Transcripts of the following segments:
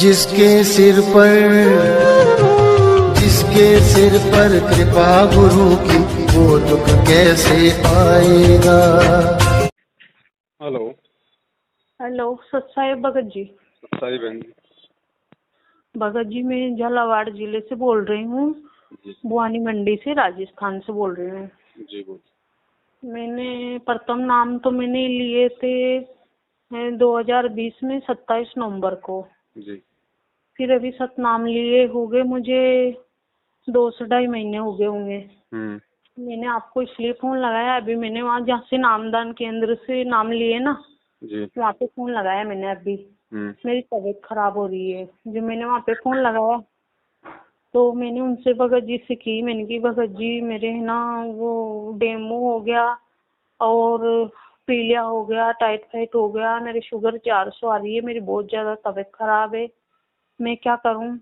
जिसके सिर पर जिसके सिर पर कृपा गुरु की, वो दुख कैसे आएगा। हेलो। हेलो सतसाई भगत जी। सही बहन जी। भगत जी मैं झालावाड़ जिले से बोल रही हूँ, बुआनी मंडी से, राजस्थान से बोल रही हूँ जी। बोल। मैंने प्रथम नाम तो मैंने लिए थे 2020 में 27 नवंबर को जी। फिर अभी सतनाम लिए हो गए मुझे 2 से 2.5 महीने हो गए होंगे। मैंने आपको इसलिए फोन लगाया, अभी मैंने वहाँ जहाँ से नामदान केंद्र से नाम लिए ना जी। वहाँ पे फोन लगाया मैंने। अभी मेरी तबीयत खराब हो रही है, जो मैंने वहाँ पे फोन लगाया तो मैंने उनसे भगत जी से की, मैंने की भगत जी मेरे ना वो डेमो हो गया और पीलिया हो गया, टाइफाइड हो गया, मेरी शुगर 400 आ रही है, मेरी बहुत ज्यादा तबीयत खराब है, मैं क्या करूं।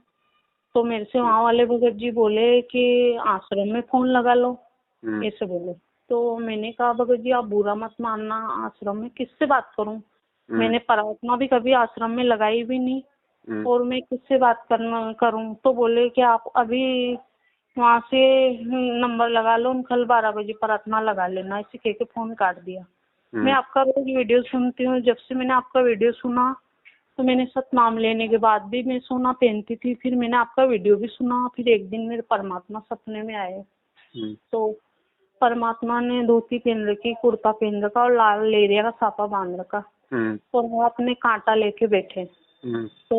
तो मेरे से वहाँ वाले भगत जी बोले कि आश्रम में फोन लगा लो, ऐसे बोले। तो मैंने कहा भगत जी आप बुरा मत मानना, आश्रम में किससे बात करूं, मैंने प्रार्थना भी कभी आश्रम में लगाई भी नहीं और मैं किससे बात करूं। तो बोले कि आप अभी वहाँ से नंबर लगा लो, कल 12 बजे प्रार्थना लगा लेना, ऐसे कह के फोन काट दिया। मैं आपका रोज वीडियो सुनती हूँ, जब से मैंने आपका वीडियो सुना तो मैंने सतनाम लेने के बाद भी मैं सोना पहनती थी, फिर मैंने आपका वीडियो भी सुना, फिर एक दिन मेरे परमात्मा सपने में आए। तो परमात्मा ने धोती पहन रखी, कुर्ता पहन रखा और लाल लेरिया का साफा बांध रखा और वो अपने कांटा लेके बैठे। तो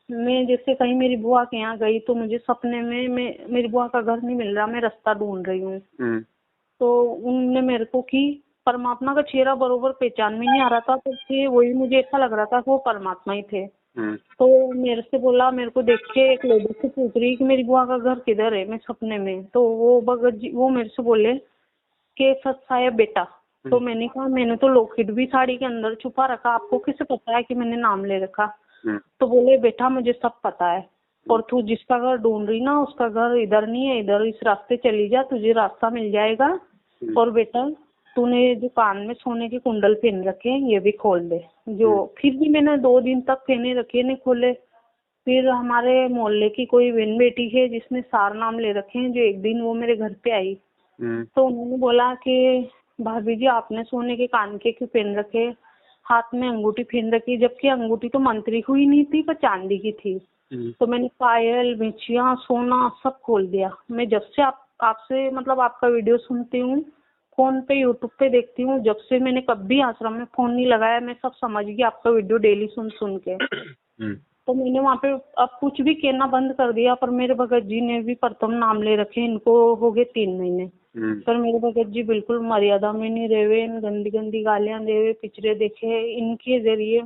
मैं जैसे कहीं मेरी बुआ के यहाँ गई तो मुझे सपने में मेरी बुआ का घर नहीं मिल रहा, मैं रास्ता ढूंढ रही हूँ। तो उनने मेरे को की परमात्मा का चेहरा बरोबर पहचान में नहीं आ रहा था, तो फिर वही मुझे ऐसा लग रहा था कि वो परमात्मा ही थे। तो मेरे से बोला, मेरे को देख के एक लेडी से पूछ रही कि मेरी बुआ का घर किधर है, मैं सपने में। तो वो भगत जी वो मेरे से बोले कि सत्साय बेटा। तो मैंने कहा मैंने तो लॉकेट भी साड़ी के अंदर छुपा रखा, आपको कैसे पता है कि मैंने नाम ले रखा। तो बोले बेटा मुझे सब पता है, और तू जिसका घर ढूंढ रही ना उसका घर इधर नहीं है, इधर इस रास्ते चली जा, तुझे रास्ता मिल जाएगा। और बेटा तूने जो कान में सोने के कुंडल पहन रखे हैं ये भी खोल दे। जो फिर भी मैंने 2 दिन तक पहने रखे, नहीं खोले। फिर हमारे मोहल्ले की कोई बहन बेटी है जिसने सार नाम ले रखे हैं, जो एक दिन वो मेरे घर पे आई तो उन्होंने बोला कि भाभी जी आपने सोने के कान के क्यों पहन रखे, हाथ में अंगूठी पहन रखी, जबकि अंगूठी तो मंत्री हुई नहीं थी पर चांदी की थी। तो मैंने पायल, बिछिया, सोना सब खोल दिया। मैं जब से आपसे मतलब आपका वीडियो सुनती हूँ, फोन पे यूट्यूब पे देखती हूँ, जब से मैंने कभी आश्रम में फोन नहीं लगाया, मैं सब समझ गई आपका वीडियो डेली सुन के। तो मैंने वहाँ पे अब कुछ भी कहना बंद कर दिया, पर मेरे भगत जी ने भी प्रथम नाम ले रखे, इनको हो गए 3 महीने। पर मेरे भगत जी बिल्कुल मर्यादा में नहीं रहे, गंदी गंदी गालियां दे, पिक्चरें देखे, इनके जरिए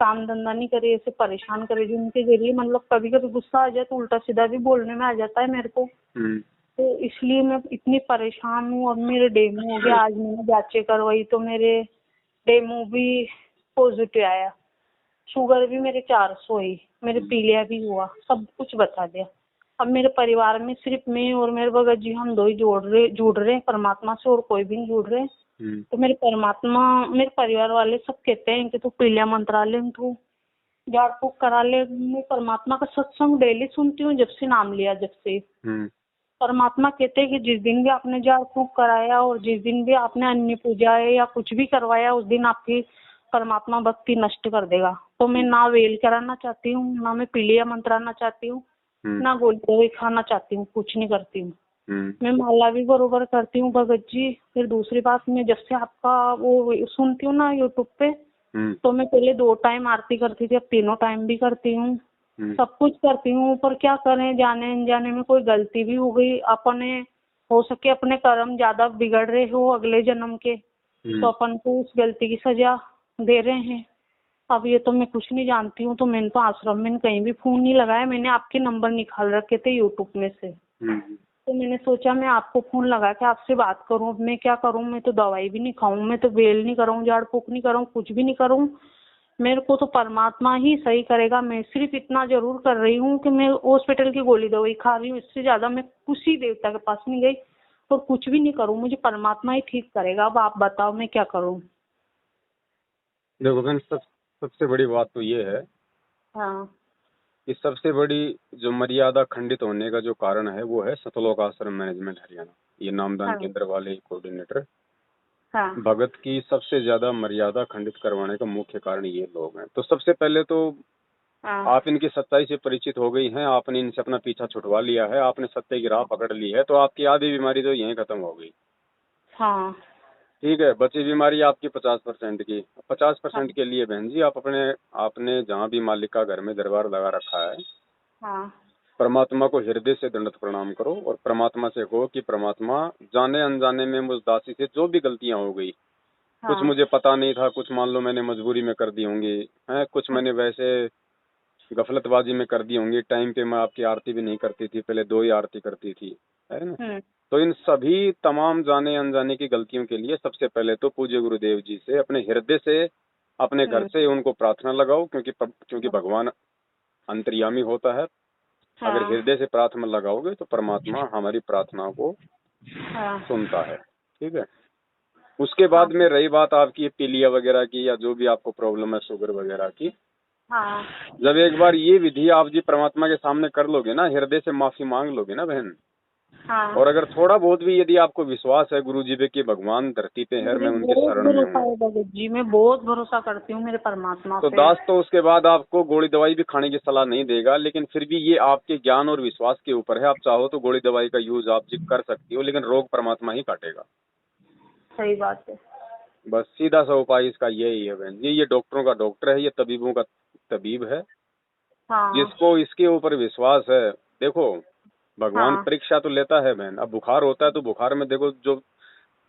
काम धंधा नहीं करे, ऐसे परेशान करे, जो इनके जरिए मतलब कभी कभी गुस्सा आ जाए तो उल्टा सीधा भी बोलने में आ जाता है मेरे को। तो इसलिए मैं इतनी परेशान हूँ। अब मेरे डेमो हो गया, आज मैंने जांचें करवाई तो मेरे डेमो भी पॉजिटिव आया, शुगर भी मेरे 400 ही, मेरे पीलिया भी हुआ, सब कुछ बता दिया। अब मेरे परिवार में सिर्फ मैं और मेरे भगत जी हम 2 ही जुड़ रहे हैं परमात्मा से, और कोई भी नहीं जुड़ रहे। तो मेरे परिवार वाले सब कहते हैं कि तू पीलिया मंत्रालय में तू झाड़ फूक करा ले। मैं परमात्मा का सत्संग डेली सुनती हूँ जब से नाम लिया, जब से परमात्मा कहते हैं कि जिस दिन भी आपने झाड़ फूक कराया और जिस दिन भी आपने अन्य पूजा है या कुछ भी करवाया, उस दिन आपकी परमात्मा भक्ति नष्ट कर देगा। तो मैं ना वेल कराना चाहती हूँ, ना मैं पीलिया मंत्राना चाहती हूँ, ना गोली दवाई खाना चाहती हूँ, कुछ नहीं करती हूँ। मैं माला भी बरोबर करती हूँ भगत जी। फिर दूसरी बात, मैं जब से आपका वो सुनती हूँ ना यूट्यूब पे, तो मैं पहले 2 टाइम आरती करती थी, अब 3 टाइम भी करती हूँ, सब कुछ करती हूँ। पर क्या करें, जाने अनजाने में कोई गलती भी हो गई, अपने हो सके अपने कर्म ज्यादा बिगड़ रहे हो अगले जन्म के, तो अपन को उस गलती की सजा दे रहे हैं। अब ये तो मैं कुछ नहीं जानती हूँ। तो मैंने तो आश्रम में कहीं भी फोन नहीं लगाया, मैंने आपके नंबर निकाल रखे थे यूट्यूब में से। तो मैंने सोचा मैं आपको फोन लगा के आपसे बात करूं। अब मैं क्या करूं, मैं तो दवाई भी नहीं खाऊं, मैं तो बेल नहीं कराऊं, झाड़ फूक नहीं कराऊं, कुछ भी नहीं करूं, मेरे को तो परमात्मा ही सही करेगा। मैं सिर्फ इतना जरूर कर रही हूँ कि मैं हॉस्पिटल की गोली दवाई खा रही हूँ, इससे ज्यादा मैं किसी देवता के पास नहीं गई और कुछ भी नहीं करूँ, मुझे परमात्मा ही ठीक करेगा। अब आप बताओ मैं क्या करूँ। देखो बहन, सबसे बड़ी बात तो ये है हाँ कि सबसे बड़ी जो मर्यादा खंडित होने का जो कारण है वो है सतलोक आश्रम मैनेजमेंट हरियाणा, ये नामदान हाँ केंद्र वाले कोऑर्डिनेटर। हाँ भगत की सबसे ज्यादा मर्यादा खंडित करवाने का मुख्य कारण ये लोग हैं। तो सबसे पहले तो हाँ आप इनकी सच्चाई से परिचित हो गई हैं, आपने इनसे अपना पीछा छुड़वा लिया है, आपने सत्य की राह पकड़ ली है, तो आपकी आधी बीमारी तो यहीं खत्म हो गई। हाँ ठीक है, बची बीमारी आपकी 50% की। 50% हाँ के लिए बहन जी आप आपने जहाँ भी मालिक का घर में दरबार लगा रखा है, हाँ परमात्मा को हृदय से दंडवत प्रणाम करो और परमात्मा से कहो कि परमात्मा, जाने अनजाने में मुझ दासी से जो भी गलतियां हो गई, कुछ हाँ मुझे पता नहीं था, कुछ मान लो मैंने मजबूरी में कर दी होंगी, है कुछ मैंने वैसे गफलतबाजी में कर दी होंगी, टाइम पे मैं आपकी आरती भी नहीं करती थी, पहले 2 ही आरती करती थी, है ना। हम्म तो इन सभी तमाम जाने अनजाने की गलतियों के लिए सबसे पहले तो पूज्य गुरुदेव जी से अपने हृदय से, अपने घर हम्म से उनको प्रार्थना लगाओ, क्योंकि भगवान अंतर्यामी होता है। अगर हाँ हृदय से प्रार्थना लगाओगे तो परमात्मा हमारी प्रार्थना को हाँ सुनता है। ठीक है, उसके हाँ बाद में रही बात आपकी पीलिया वगैरह की या जो भी आपको प्रॉब्लम है शुगर वगैरह की, हाँ जब एक बार ये विधि आप जी परमात्मा के सामने कर लोगे ना, हृदय से माफी मांग लोगे ना बहन, हाँ और अगर थोड़ा बहुत भी यदि आपको विश्वास है गुरु जी पे कि भगवान धरती पे है, मेरे मैं उनके बहुत शरण में भरोसा हूँ, है भगत जी, मैं बहुत भरोसा करती हूँ मेरे परमात्मा तो पे। दास तो उसके बाद आपको गोली दवाई भी खाने की सलाह नहीं देगा। लेकिन फिर भी ये आपके ज्ञान और विश्वास के ऊपर है, आप चाहो तो गोली दवाई का यूज आप जी कर सकती हो, लेकिन रोग परमात्मा ही काटेगा। सही बात है। बस सीधा सा उपाय इसका यही है बहन जी, ये डॉक्टरों का डॉक्टर है, ये तबीबों का तबीब है। हाँ जिसको इसके ऊपर विश्वास है, देखो भगवान हाँ परीक्षा तो लेता है बहन। अब बुखार होता है तो बुखार में देखो, जो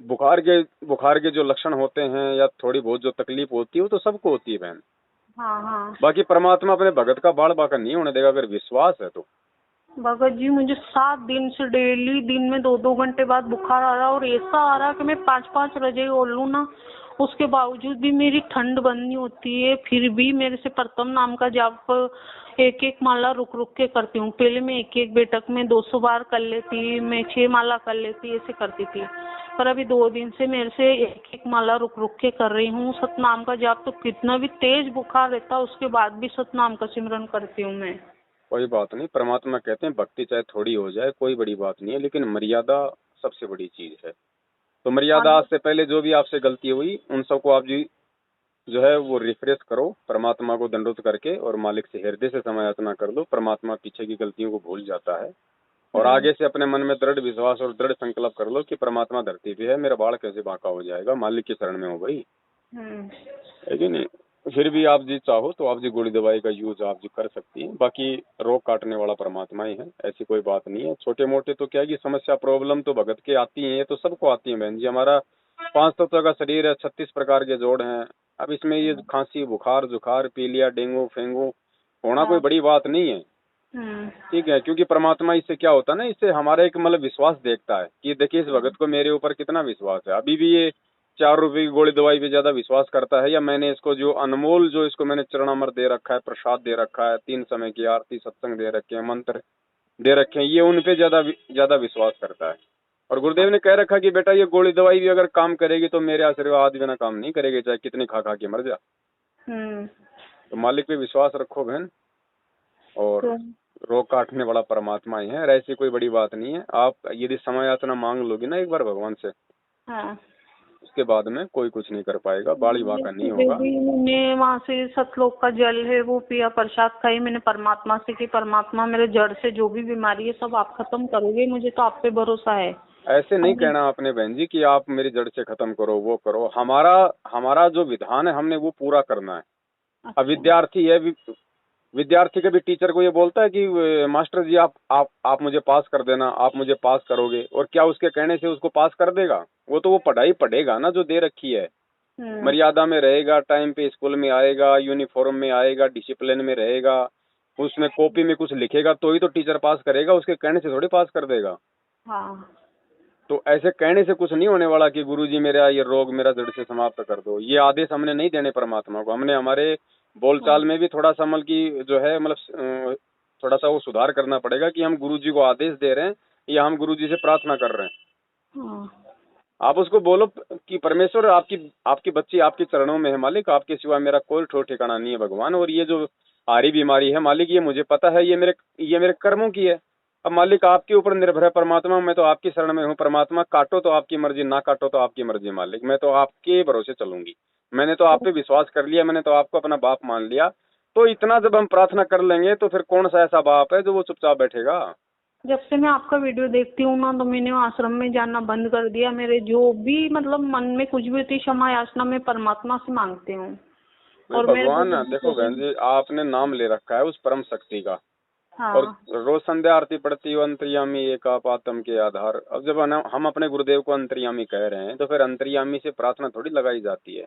बुखार के जो लक्षण होते हैं या थोड़ी बहुत जो तकलीफ होती है वो तो सबको होती है बहन। हाँ हाँ बाकी परमात्मा अपने भगत का बाल बाका नहीं होने देगा अगर विश्वास है तो। भगत जी, मुझे 7 दिन से डेली दिन में 2-2 घंटे बाद बुखार आ रहा, और ऐसा आ रहा कि मैं 5-5 रजाई ओढ़ लूं ना, उसके बावजूद भी मेरी ठंड बंद नहीं होती है। फिर भी मेरे से प्रथम नाम का जाप एक एक माला रुक रुक के करती हूँ। पहले मैं एक एक बेटक में 200 बार कर लेती, मैं 6 माला कर लेती, ऐसे करती थी। पर अभी 2 दिन से मेरे से एक एक माला रुक रुक के कर रही हूँ। सतनाम का जाप तो कितना भी तेज बुखार रहता उसके बाद भी सतनाम का सिमरन करती हूँ मैं। कोई बात नहीं, परमात्मा कहते हैं भक्ति चाहे थोड़ी हो जाए कोई बड़ी बात नहीं है, लेकिन मर्यादा सबसे बड़ी चीज है। तो मर्यादा आज से पहले जो भी आपसे गलती हुई उन सबको आप जी जो है वो रिफ्रेश करो, परमात्मा को दंडोत करके और मालिक से हृदय से समय याचना कर लो। परमात्मा पीछे की गलतियों को भूल जाता है और आगे से अपने मन में दृढ़ विश्वास और दृढ़ संकल्प कर लो कि परमात्मा धरती पे है, मेरा बाल कैसे बांका हो जाएगा, मालिक की शरण में हो गई, है कि नहीं। फिर भी आप जी चाहो तो आप जी गोली दवाई का यूज आप जी कर सकती हैं। बाकी रोग काटने वाला परमात्मा ही है, ऐसी कोई बात नहीं है। छोटे मोटे तो क्या है कि समस्या प्रॉब्लम तो भगत के आती है, ये तो सबको आती है बहन जी। हमारा 5 तत्व का शरीर है, 36 प्रकार के जोड़ हैं। अब इसमें ये खांसी बुखार जुखार पीलिया डेंगू फेंगू होना कोई बड़ी बात नहीं है। ठीक है, क्योंकि परमात्मा इससे क्या होता है ना, इससे हमारा एक मतलब विश्वास देखता है कि देखिए इस भगत को मेरे ऊपर कितना विश्वास है। अभी भी ये 4 रुपए की गोली दवाई पे ज्यादा विश्वास करता है, या मैंने इसको जो अनमोल जो इसको मैंने चरणामृत दे रखा है, प्रसाद दे रखा है, 3 समय की आरती सत्संग दे रखे हैं, मंत्र दे रखे हैं, ये उन पे ज्यादा विश्वास करता है। और गुरुदेव ने कह रखा कि बेटा ये गोली दवाई भी अगर काम करेगी तो मेरे आशीर्वाद बिना काम नहीं करेगी, चाहे कितनी खा खा के मर जा। तो मालिक पे विश्वास रखो बहन, और रोग काटने वाला परमात्मा ही है, और ऐसी कोई बड़ी बात नहीं है। आप यदि समय याचना मांग लोगी ना एक बार भगवान से, उसके बाद में कोई कुछ नहीं कर पाएगा, बाड़ी बाका नहीं होगा। मैंने वहाँ से सतलोक का जल है वो पिया, प्रसाद खाई मैंने परमात्मा से कि परमात्मा मेरे जड़ से जो भी बीमारी है सब आप खत्म करोगे, मुझे तो आप पे भरोसा है। ऐसे नहीं कहना आपने बहन जी कि आप मेरी जड़ से खत्म करो वो करो। हमारा जो विधान है हमने वो पूरा करना है। अब विद्यार्थी है, विद्यार्थी कभी टीचर को ये बोलता है कि मास्टर जी आप मुझे पास कर देना, आप मुझे पास करोगे, और क्या उसके कहने से उसको पास कर देगा? वो तो वो पढ़ाई पढ़ेगा ना जो दे रखी है, मर्यादा में रहेगा, टाइम पे स्कूल में आएगा, यूनिफॉर्म में आएगा, डिसिप्लिन में रहेगा, उसमें कॉपी में कुछ लिखेगा तो ही तो टीचर पास करेगा, उसके कहने से थोड़ी पास कर देगा। तो ऐसे कहने से कुछ नहीं होने वाला कि गुरुजी मेरा ये रोग मेरा जड़ से समाप्त कर दो। ये आदेश हमने नहीं देने परमात्मा को, हमने हमारे बोलचाल में भी थोड़ा सा मतलब की जो है मतलब थोड़ा सा वो सुधार करना पड़ेगा कि हम गुरुजी को आदेश दे रहे हैं या हम गुरुजी से प्रार्थना कर रहे हैं। आप उसको बोलो कि परमेश्वर आपकी बच्ची आपके चरणों में है मालिक, आपके सिवा मेरा कोई ठोर ठिकाना नहीं है भगवान, और ये जो आ रही बीमारी है मालिक, ये मुझे पता है, ये मेरे कर्मों की है। अब मालिक आपके ऊपर निर्भर है परमात्मा, मैं तो आपकी शरण में हूँ परमात्मा, काटो तो आपकी मर्जी, ना काटो तो आपकी मर्जी मालिक, मैं तो आपके भरोसे चलूंगी। मैंने तो आप पे विश्वास कर लिया, मैंने तो आपको अपना बाप मान लिया। तो इतना जब हम प्रार्थना कर लेंगे तो फिर कौन सा ऐसा बाप है जो वो चुपचाप बैठेगा। जब से मैं आपका वीडियो देखती हूँ ना, तो मैंने आश्रम में जाना बंद कर दिया। मेरे जो भी मतलब मन में कुछ भी होती क्षमा याचना मैं परमात्मा से मांगती हूँ। और भगवान देखो बहन जी, आपने नाम ले रखा है उस परम शक्ति का, हाँ और रोज संध्या आरती पढ़ती हो अंतर्यामी एक आप आत्म के आधार। अब जब हम अपने गुरुदेव को अंतर्यामी कह रहे हैं तो फिर अंतर्यामी से प्रार्थना थोड़ी लगाई जाती है।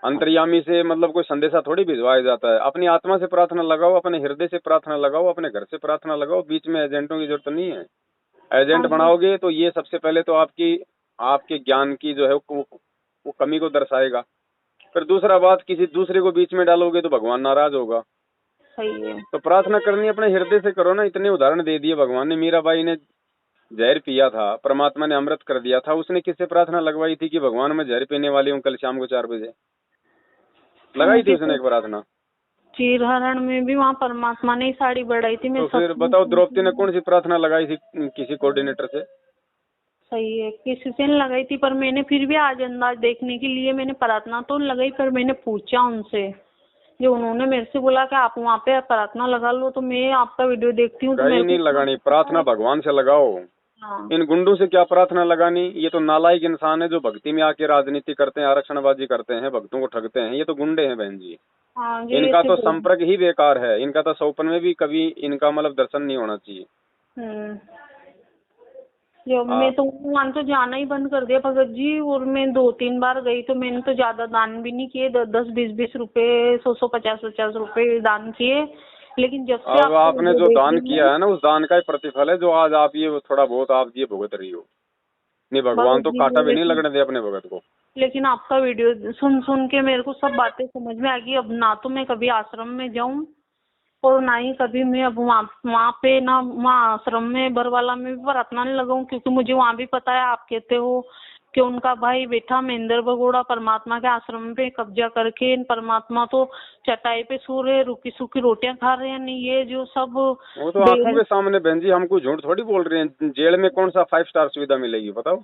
अंतर्यामी से मतलब कोई संदेशा थोड़ी भिजवाया जाता है। अपनी आत्मा से प्रार्थना लगाओ, अपने हृदय से प्रार्थना लगाओ, अपने घर से प्रार्थना लगाओ, बीच में एजेंटों की जरूरत नहीं है। एजेंट बनाओगे तो ये सबसे पहले तो आपके ज्ञान की जो है वो कमी को दर्शाएगा। फिर दूसरा बात, किसी दूसरे को बीच में डालोगे तो भगवान नाराज होगा। सही है। तो प्रार्थना करनी अपने हृदय से करो ना। इतने उदाहरण दे दिए भगवान ने। मीराबाई ने जहर पिया था, परमात्मा ने अमृत कर दिया था, उसने किससे प्रार्थना लगवाई थी कि भगवान मैं जहर पीने वाली हूँ, कल शाम को 4 बजे लगाई थी उसने एक प्रार्थना। चीरहरण में भी वहाँ परमात्मा ने ही साड़ी बढ़ाई थी। मैं तो फिर बताओ द्रौपदी ने कौन सी प्रार्थना लगाई थी किसी कोऑर्डिनेटर से? सही है, किसी से नहीं लगाई थी, पर मैंने फिर भी आज अंदाज देखने के लिए मैंने प्रार्थना तो लगाई। पर मैंने पूछा उनसे, जो उन्होंने मेरे से बोला कि आप वहाँ पे प्रार्थना लगा लो, तो मैं आपका वीडियो देखती हूँ तो कहीं नहीं लगानी प्रार्थना, भगवान से लगाओ। हाँ। इन गुंडों से क्या प्रार्थना लगानी? ये तो नालायक इंसान है जो भक्ति में आके राजनीति करते हैं, आरक्षणबाजी करते हैं, भक्तों को ठगते हैं। ये तो गुंडे हैं बहन जी। हाँ, इनका तो संपर्क ही बेकार है। इनका तो सौपन में भी कभी इनका मतलब दर्शन नहीं होना चाहिए। जो मैं तो वहाँ तो जाना ही बंद कर दिया भगत जी। और मैं 2-3 बार गई तो मैंने तो ज्यादा दान भी नहीं किए, 10-20 रुपए, 100 50 रुपए दान किए। लेकिन जब से अब आपने जो दान किया है ना, उस दान का ही प्रतिफल है जो आज आप ये थोड़ा बहुत आप ये भुगत रही हो। नहीं, भगवान तो कांटा भी नहीं लगने दे अपने भगत को। लेकिन आपका वीडियो सुन के मेरे को सब बातें समझ में आ गई। अब ना तो मैं कभी आश्रम में जाऊं और ना ही कभी मैं अब वहाँ पे ना वहाँ आश्रम में बरवाला में भी प्रार्थना नहीं लगाऊं, क्योंकि मुझे वहाँ भी पता है आप कहते हो कि उनका भाई बेटा महेंद्र बगोड़ा परमात्मा के आश्रम पे कब्जा करके परमात्मा तो चटाई पे सो रहे, रुकी सूखी रोटियां खा रहे हैं। नहीं, ये जो सब वो तो आंखों के सामने बहन जी, हमको झूठ थोड़ी बोल रहे हैं। जेल में कौन सा 5 स्टार सुविधा मिलेगी बताओ?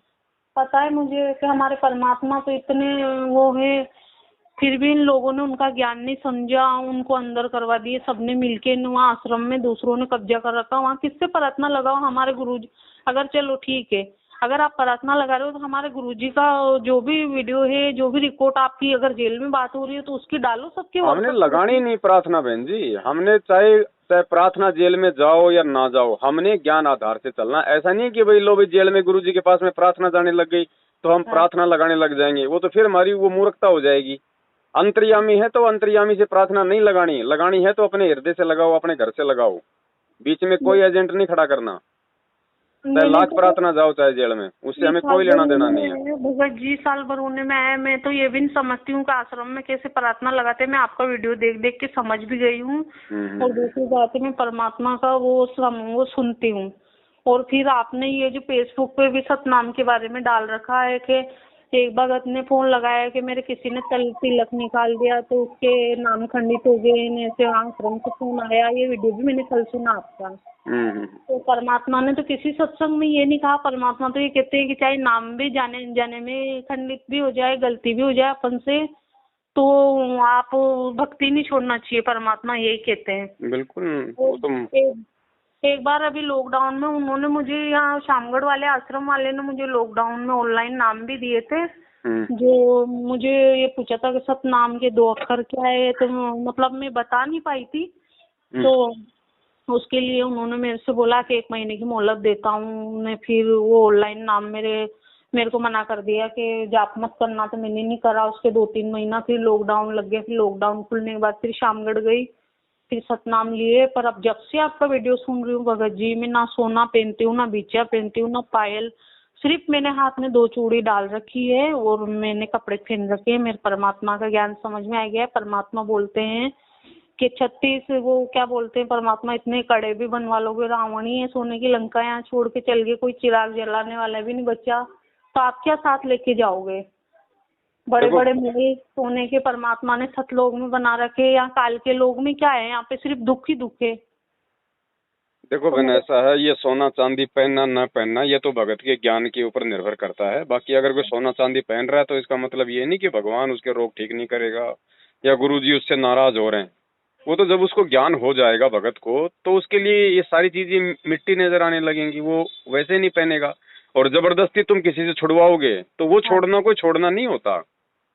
पता है मुझे कि हमारे परमात्मा तो इतने वो है, फिर भी इन लोगों ने उनका ज्ञान नहीं समझा, उनको अंदर करवा दिए। सबने मिलके वहाँ आश्रम में दूसरों ने कब्जा कर रखा। वहाँ किससे प्रार्थना लगाओ? हमारे गुरुजी, अगर चलो ठीक है, अगर आप प्रार्थना लगा रहे हो तो हमारे गुरुजी का जो भी वीडियो है, जो भी रिपोर्ट आपकी अगर जेल में बात हो रही है तो उसकी डालो सबके। हमने लगानी नहीं प्रार्थना बहन जी। हमने चाहे प्रार्थना जेल में जाओ या ना जाओ, हमने ज्ञान आधार से चलना। ऐसा नहीं कि भाई लो भाई जेल में गुरुजी के पास में प्रार्थना जाने लग गई तो हम प्रार्थना लगाने लग जाएंगे। वो तो फिर हमारी वो मूर्खता हो जाएगी। अंतर्यामी है तो अंतर्यामी से प्रार्थना नहीं लगानी, लगानी है तो अपने हृदय से लगाओ, अपने घर से लगाओ। बीच में कोई एजेंट नहीं खड़ा करना। चाहे लाख प्रार्थना जाओ चाहे जेल में, उससे हमें कोई लेना देना नहीं है। भगत जी साल भर होने में आया, मैं तो ये भी नहीं समझती हूँ कि आश्रम में कैसे प्रार्थना लगाते हैं। मैं आपका वीडियो देख देख के समझ भी गई हूँ। और दूसरी बात है, मैं परमात्मा का वो सुनती हूँ। और फिर आपने ये जो फेसबुक पे भी सतनाम के बारे में डाल रखा है कि एक भगत ने फोन लगाया कि मेरे किसी ने तिलक निकाल दिया तो उसके नाम खंडित हो गए, ऐसे आश्रम से फोन आया। ये वीडियो भी मैंने कल सुना आपका। तो परमात्मा ने तो किसी सत्संग में ये नहीं कहा। परमात्मा तो ये कहते हैं कि चाहे नाम भी जाने में खंडित भी हो जाए, गलती भी हो जाए अपन से, तो आप भक्ति नहीं छोड़ना चाहिए। परमात्मा यही कहते हैं। बिल्कुल। एक बार अभी लॉकडाउन में उन्होंने मुझे, यहाँ शामगढ़ वाले आश्रम वाले ने मुझे लॉकडाउन में ऑनलाइन नाम भी दिए थे। जो मुझे ये पूछा था कि सतनाम के 2 अक्षर क्या है, तो मतलब मैं बता नहीं पाई थी। तो उसके लिए उन्होंने मेरे से बोला कि 1 महीने की मोहलत देता हूँ मैं। फिर वो ऑनलाइन नाम मेरे को मना कर दिया कि जाप मत करना, तो मैंने नहीं करा। उसके 2-3 महीना फिर लॉकडाउन लग गया। फिर लॉकडाउन खुलने के बाद फिर शामगढ़ गई, फिर सतनाम लिए। पर अब जब से आपका वीडियो सुन रही हूँ भगत जी, मैं ना सोना पहनती हूँ, ना बिछिया पहनती हूँ, ना पायल। सिर्फ मैंने हाथ में 2 चूड़ी डाल रखी है और मैंने कपड़े पहन रखे हैं। मेरे परमात्मा का ज्ञान समझ में आ गया है। परमात्मा बोलते हैं कि 36 वो क्या बोलते हैं परमात्मा, इतने कड़े भी बनवा लोगे, रावण ही है सोने की लंका यहाँ छोड़ के चल गए, कोई चिराग जलाने वाला भी नहीं बचा, तो आप क्या साथ लेके जाओगे? बड़े बड़े महल सोने के परमात्मा ने सतलोक में बना रखे, यहाँ काल के लोग में क्या है, यहाँ पे सिर्फ दुख ही दुख है। देखो बहन, ऐसा है, ये सोना चांदी पहनना न पहनना ये तो भगत के ज्ञान के ऊपर निर्भर करता है। बाकी अगर कोई सोना चांदी पहन रहा है तो इसका मतलब ये नहीं कि भगवान उसके रोग ठीक नहीं करेगा या गुरुजी उससे नाराज हो रहे हैं। वो तो जब उसको ज्ञान हो जाएगा भगत को, तो उसके लिए ये सारी चीजें मिट्टी नजर आने लगेंगी, वो वैसे नहीं पहनेगा। और जबरदस्ती तुम किसी से छुड़वाओगे तो वो छोड़ना कोई छोड़ना नहीं होता।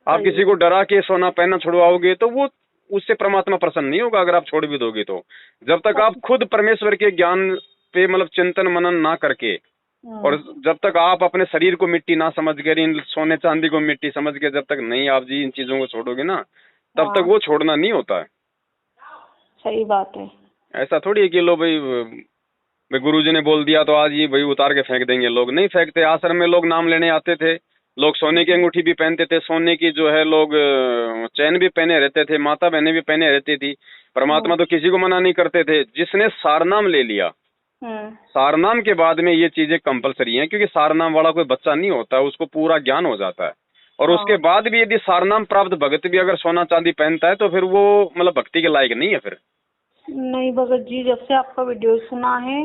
आप किसी को डरा के सोना पहनना छुड़वाओगे तो वो उससे परमात्मा प्रसन्न नहीं होगा अगर आप छोड़ भी दोगे तो। जब तक आप खुद परमेश्वर के ज्ञान पे मतलब चिंतन मनन ना करके, और जब तक आप अपने शरीर को मिट्टी ना समझ के, इन सोने चांदी को मिट्टी समझ के जब तक नहीं आप जी इन चीजों को छोड़ोगे ना, तब तक वो छोड़ना नहीं होता है। सही बात है। ऐसा थोड़ी है कि लो भाई गुरुजी ने बोल दिया तो आज ये भाई उतार के फेंक देंगे। लोग नहीं फेंकते। आश्रम में लोग नाम लेने आते थे, लोग सोने की अंगूठी भी पहनते थे, सोने की जो है लोग चैन भी पहने रहते थे, माता बहनें भी पहने रहती थी। परमात्मा तो किसी को मना नहीं करते थे। जिसने सारनाम ले लिया, सारनाम के बाद में ये चीजें कंपलसरी हैं, क्योंकि सारनाम वाला कोई बच्चा नहीं होता, उसको पूरा ज्ञान हो जाता है। और उसके बाद भी यदि सारनाम प्राप्त भगत भी अगर सोना चांदी पहनता है तो फिर वो मतलब भक्ति के लायक नहीं है। फिर नहीं भगत जी, जब से आपका वीडियो सुना है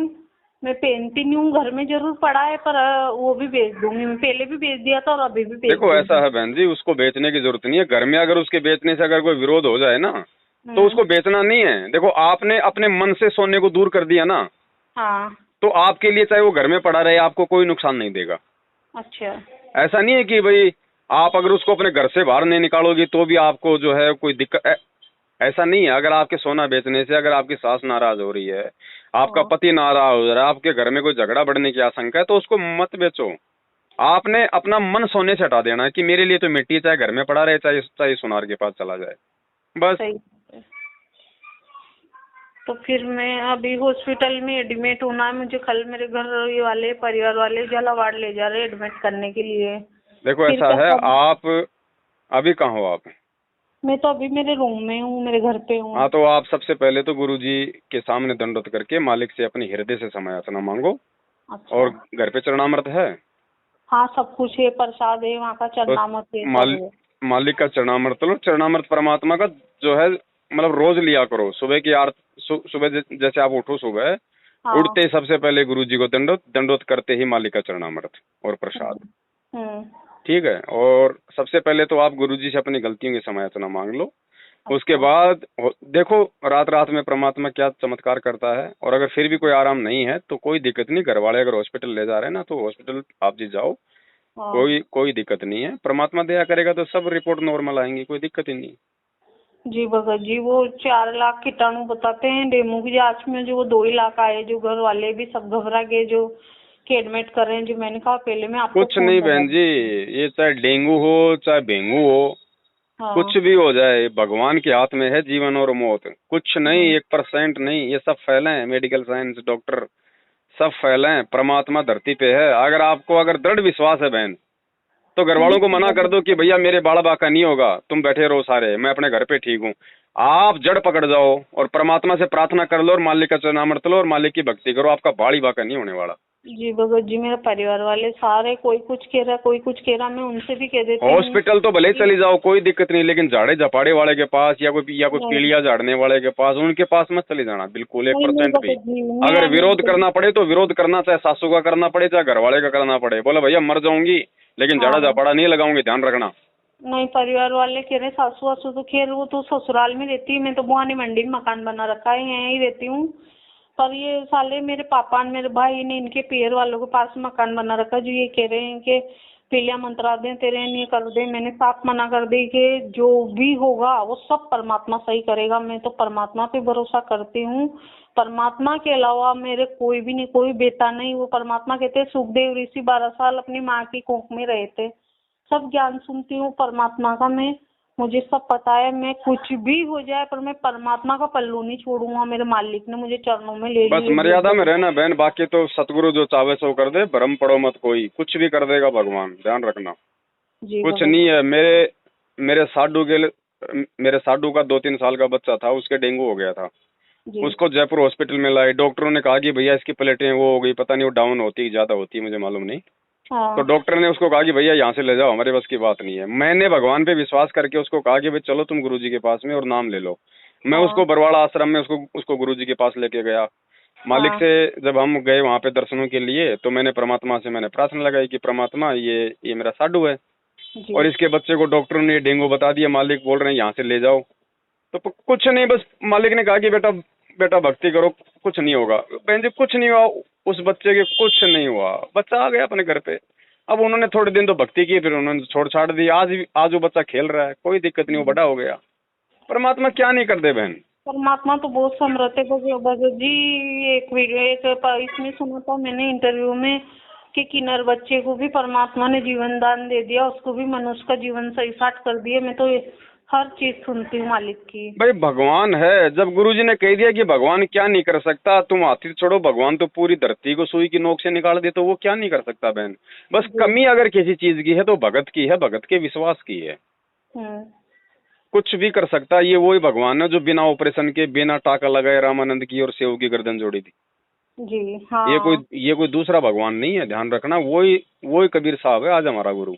मैं पहनती नहीं हूँ, घर में जरूर पड़ा है, पर वो भी बेच दूंगी। मैं पहले भी बेच दिया था और अभी भी बेच देखो ऐसा है बहन जी, उसको बेचने की जरूरत नहीं है। घर में अगर उसके बेचने से अगर कोई विरोध हो जाए ना, तो उसको बेचना नहीं है। देखो आपने अपने मन से सोने को दूर कर दिया ना, हाँ, तो आपके लिए चाहे वो घर में पड़ा रहे आपको कोई नुकसान नहीं देगा। अच्छा, ऐसा नहीं है कि भाई आप अगर उसको अपने घर से बाहर नहीं निकालोगी तो भी आपको जो है कोई दिक्कत, ऐसा नहीं है। अगर आपके सोना बेचने से अगर आपकी सास नाराज हो रही है, आपका पति नाराज हो रहा है, आपके घर में कोई झगड़ा बढ़ने की आशंका है, तो उसको मत बेचो। आपने अपना मन सोने से हटा देना है कि मेरे लिए तो मिट्टी चाहे घर में पड़ा रहे, चाहे सुनार के पास चला जाए, बस। तो फिर मैं अभी हॉस्पिटल में एडमिट होना है मुझे। कल मेरे घर वाले परिवार वाले झालावाड़ ले जा रहे एडमिट करने के लिए। देखो ऐसा है, आप अभी कहाँ हो आप? मैं तो अभी मेरे रूम में हूँ, मेरे घर पे हूँ। हाँ, तो आप सबसे पहले तो गुरुजी के सामने दंडवत करके मालिक से अपनी हृदय से समायाचना मांगो। अच्छा। और घर पे चरणामृत है? हाँ, सब कुछ है, प्रसाद है, वहाँ का चरणामृत है। मालिक का चरणामृत लो। चरणामृत परमात्मा का जो है मतलब रोज लिया करो। सुबह की सुबह जैसे आप उठो, सुबह उठते ही सबसे पहले गुरुजी को दंडवत करते ही मालिक का चरणामृत और प्रसाद, ठीक है। और सबसे पहले तो आप गुरुजी से अपनी गलतियों की समायाचना मांग लो। उसके बाद देखो रात रात में परमात्मा क्या चमत्कार करता है। और अगर फिर भी कोई आराम नहीं है तो कोई दिक्कत नहीं, घर वाले अगर हॉस्पिटल ले जा रहे हैं ना तो हॉस्पिटल आप जी जाओ, कोई दिक्कत नहीं है। परमात्मा दया करेगा तो सब रिपोर्ट नॉर्मल आएंगी, कोई दिक्कत ही नहीं। जी भगत जी, वो 4 लाख कीटाणु बताते हैं डेंगू की जांच में, जो वो 2 ही लाख आए, जो घर वाले भी सब घबरा गए, जो एडमिट कर रहे हैं। जो मैंने कहा पहले मैं आपको कुछ नहीं बहन जी, ये चाहे डेंगू हो चाहे डेंगू हो, कुछ भी हो जाए, भगवान के हाथ में है जीवन और मौत। कुछ नहीं, 1% नहीं, ये सब फैले हैं। मेडिकल साइंस डॉक्टर सब फैले हैं। परमात्मा धरती पे है। अगर आपको दृढ़ विश्वास है बहन, तो घर वालों को मना कर दो कि भैया मेरे बाल बाका नहीं होगा, तुम बैठे रहो सारे, मैं अपने घर पे ठीक हूँ। आप जड़ पकड़ जाओ और परमात्मा से प्रार्थना कर लो और मालिक का चरणामृत लो और मालिक की भक्ति करो, आपका बाड़ी बाका नहीं होने वाला। जी भगत जी, मेरे परिवार वाले सारे, कोई कुछ कह रहा, कोई कुछ कह रहा, मैं उनसे भी कह देती हूँ। हॉस्पिटल तो भले चली जाओ, कोई दिक्कत नहीं, लेकिन झाड़े झपाड़े वाले के पास या कोई पीलिया झाड़ने वाले के पास, उनके पास मत चले जाना बिल्कुल, 1% भी। अगर विरोध करना पड़े तो विरोध करना, चाहे सासू का करना पड़े चाहे घर वाले का करना पड़े। बोला भैया मर जाऊंगी लेकिन झाड़ा झपाड़ा नहीं लगाऊंगी, ध्यान रखना। नहीं, परिवार वाले कह रहे सासू वासू तो खैर वो तो ससुराल में रहती है, मैं तो बुआनी मंडी में मकान बना रखा है, यहीं रहती हूँ। पर ये साले मेरे पापा और मेरे भाई ने इनके पैर वालों के पास मकान बना रखा, जो ये कह रहे हैं कि पीलिया मंत्रा दे तेरे ये कर दे। मैंने साफ मना कर दी कि जो भी होगा वो सब परमात्मा सही करेगा। मैं तो परमात्मा पे भरोसा करती हूँ। परमात्मा के अलावा मेरे कोई भी नहीं, कोई बेटा नहीं। वो परमात्मा कहते हैं सुखदेव ऋषि 12 साल अपनी माँ की कोख में रहे थे। सब ज्ञान सुनती हूँ परमात्मा का मैं, मुझे सब पता है। मैं कुछ भी हो जाए पर मैं परमात्मा का पल्लू नहीं छोड़ूंगा। मेरे मालिक ने मुझे चरणों में ले लिया। बस मर्यादा में रहना बहन, बाकी तो सतगुरु जो चाहे सो कर दे, भ्रम पड़ो मत, कोई कुछ भी कर देगा भगवान, ध्यान रखना। कुछ नहीं है। मेरे साडू का 2-3 साल का बच्चा था, उसके डेंगू हो गया था। उसको जयपुर हॉस्पिटल में लाए। डॉक्टरों ने कहा कि भैया इसकी प्लेटें वो हो गई, पता नहीं वो डाउन होती ज्यादा होती, मुझे मालूम नहीं। हाँ तो डॉक्टर ने उसको कहा कि भैया यहाँ से ले जाओ, हमारे बस की बात नहीं है। मैंने भगवान पे विश्वास करके उसको कहा कि भाई चलो तुम गुरुजी के पास में और नाम ले लो। मैं उसको बरवाड़ा आश्रम में उसको गुरुजी के पास लेके गया। मालिक हाँ से जब हम गए वहाँ पे दर्शनों के लिए, तो मैंने परमात्मा से मैंने प्रार्थना लगाई कि परमात्मा ये मेरा साधु है जी और इसके बच्चे को डॉक्टरों ने डेंगू बता दिया, मालिक बोल रहे हैं यहाँ से ले जाओ। तो कुछ नहीं, बस मालिक ने कहा कि बेटा बेटा भक्ति करो, कुछ नहीं होगा। बहन जी कुछ नहीं हुआ, उस बच्चे के कुछ नहीं हुआ, बच्चा आ गया अपने घर पे। अब उन्होंने थोड़े दिन तो भक्ति की, फिर उन्होंने छोड़ छाड़ दी। आज वो बच्चा खेल रहा है, कोई दिक्कत नहीं, वो बड़ा हो गया। परमात्मा क्या नहीं कर दे बहन। परमात्मा तो बहुत समर्थ है भगत जी। एक वीडियो इसमें सुना था मैंने इंटरव्यू में कि किन्नर बच्चे को भी परमात्मा ने जीवन दान दे दिया, उसको भी मनुष्य का जीवन सही साठ कर दिया। मैं तो हर चीज सुनती हूँ मालिक की। भाई भगवान है, जब गुरुजी ने कह दिया कि भगवान क्या नहीं कर सकता, तुम हाथी छोड़ो, भगवान तो पूरी धरती को सुई की नोक से निकाल दे, तो वो क्या नहीं कर सकता बहन। बस कमी अगर किसी चीज की है तो भगत की है, भगत के विश्वास की है। कुछ भी कर सकता है। ये वही भगवान है जो बिना ऑपरेशन के, बिना टाका लगाए रामानंद की और सेव की गर्दन जोड़ी थी जी हाँ। ये कोई दूसरा भगवान नहीं है, ध्यान रखना। वही कबीर साहब है आज हमारा गुरु।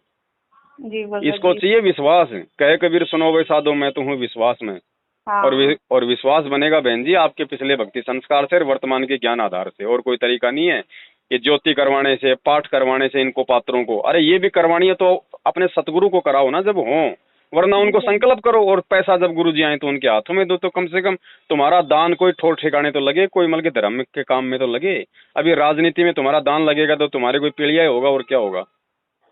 जी इसको चाहिए विश्वास। कहे कबीर सुनो वे साधो, मैं तो हूँ विश्वास में। हाँ। और विश्वास बनेगा बहन जी आपके पिछले भक्ति संस्कार से, वर्तमान के ज्ञान आधार से। और कोई तरीका नहीं है कि ज्योति करवाने से, पाठ करवाने से इनको पात्रों को। अरे ये भी करवानी है तो अपने सतगुरु को कराओ ना जब हो, वरना उनको संकल्प करो। और पैसा जब गुरुजी आए तो उनके हाथों में दो, तो कम से कम तुम्हारा दान कोई ठोर ठिकाने तो लगे, कोई मल के धर्म के काम में तो लगे। अभी राजनीति में तुम्हारा दान लगेगा तो तुम्हारे कोई पीढ़िया होगा, और क्या होगा।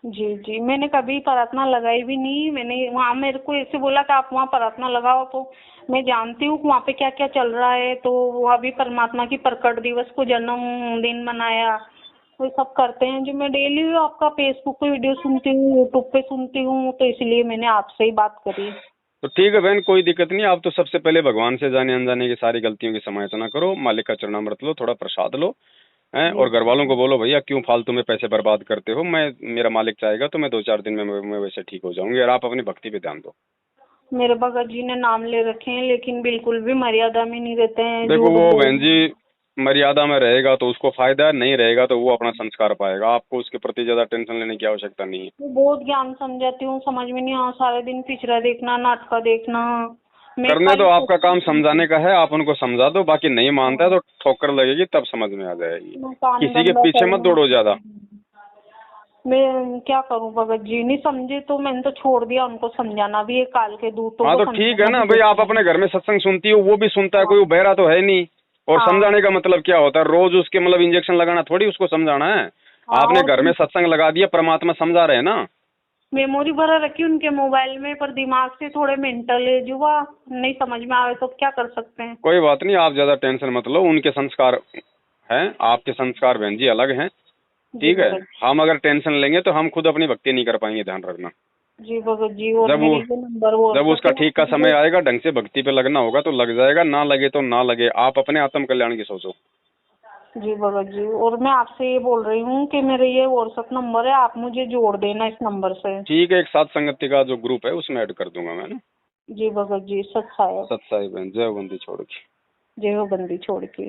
जी जी, मैंने कभी प्रार्थना लगाई भी नहीं। मैंने वहाँ मेरे को ऐसे बोला कि आप वहाँ प्रार्थना लगाओ, तो मैं जानती हूँ वहाँ पे क्या क्या चल रहा है। तो वहाँ भी परमात्मा की प्रकट दिवस को जन्मदिन मनाया, वो सब करते हैं। जो मैं डेली आपका फेसबुक पे वीडियो सुनती हूँ, यूट्यूब पे सुनती हूँ, तो इसलिए मैंने आपसे ही बात करी। तो ठीक है बहन, कोई दिक्कत नहीं। आप तो सबसे पहले भगवान से जाने अनजाने की सारी गलतियों की समालोचना करो, मालिक का चरणामृत लो, थोड़ा प्रसाद लो हैं, और घर वालों को बोलो भैया क्यों फालतू में पैसे बर्बाद करते हो, मेरा मालिक चाहेगा तो मैं 2-4 दिन में मैं वैसे ठीक हो जाऊंगी। और आप अपनी भक्ति पे ध्यान दो। मेरे भगत जी ने नाम ले रखे हैं, लेकिन बिल्कुल भी मर्यादा में नहीं रहते हैं। देखो वो बहन जी मर्यादा में रहेगा तो उसको फायदा है, नहीं रहेगा तो वो अपना संस्कार पाएगा। आपको उसके प्रति ज्यादा टेंशन लेने की आवश्यकता नहीं है। मैं बहुत ज्ञान समझाती हूँ, समझ में नहीं आ, सारे दिन पिक्चर देखना, नाटक देखना। करने तो आपका काम समझाने का है, आप उनको समझा दो। बाकी नहीं मानता है तो ठोकर लगेगी, तब समझ में आ जाएगी। किसी के पीछे मत दौड़ो ज्यादा। मैं क्या करूं भगत जी, नहीं समझे तो मैंने तो छोड़ दिया उनको समझाना भी। एक काल के दूतों हाँ को तो ठीक है ना भाई, आप अपने घर में सत्संग सुनती हो, वो भी सुनता है, कोई बहरा तो है नहीं। और समझाने का मतलब क्या होता है, रोज उसके मतलब इंजेक्शन लगाना थोड़ी उसको समझाना है। आपने घर में सत्संग लगा दिया, परमात्मा समझा रहे हैं ना। मेमोरी भरा रखी उनके मोबाइल में, पर दिमाग से थोड़े मेंटल है, जुआ नहीं समझ में आवे तो क्या कर सकते हैं। कोई बात नहीं, आप ज्यादा टेंशन मत लो। उनके संस्कार हैं, आपके संस्कार बहन जी अलग हैं। ठीक है, हम अगर टेंशन लेंगे तो हम खुद अपनी भक्ति नहीं कर पाएंगे, ध्यान रखना। जी भगत जी। और जब उसका ठीक का समय आएगा, ढंग से भक्ति पे लगना होगा तो लग जाएगा, ना लगे तो ना लगे। आप अपने आत्म कल्याण की सोचो। जी भगत जी। और मैं आपसे ये बोल रही हूँ कि मेरे ये व्हाट्सएप नंबर है, आप मुझे जोड़ देना इस नंबर से। ठीक है, एक साथ संगति का जो ग्रुप है उसमें ऐड कर दूंगा मैं ना। जी भगत जी। सत्साई बहन, जय बंदी छोड़ के। जय हो बंदी छोड़ के।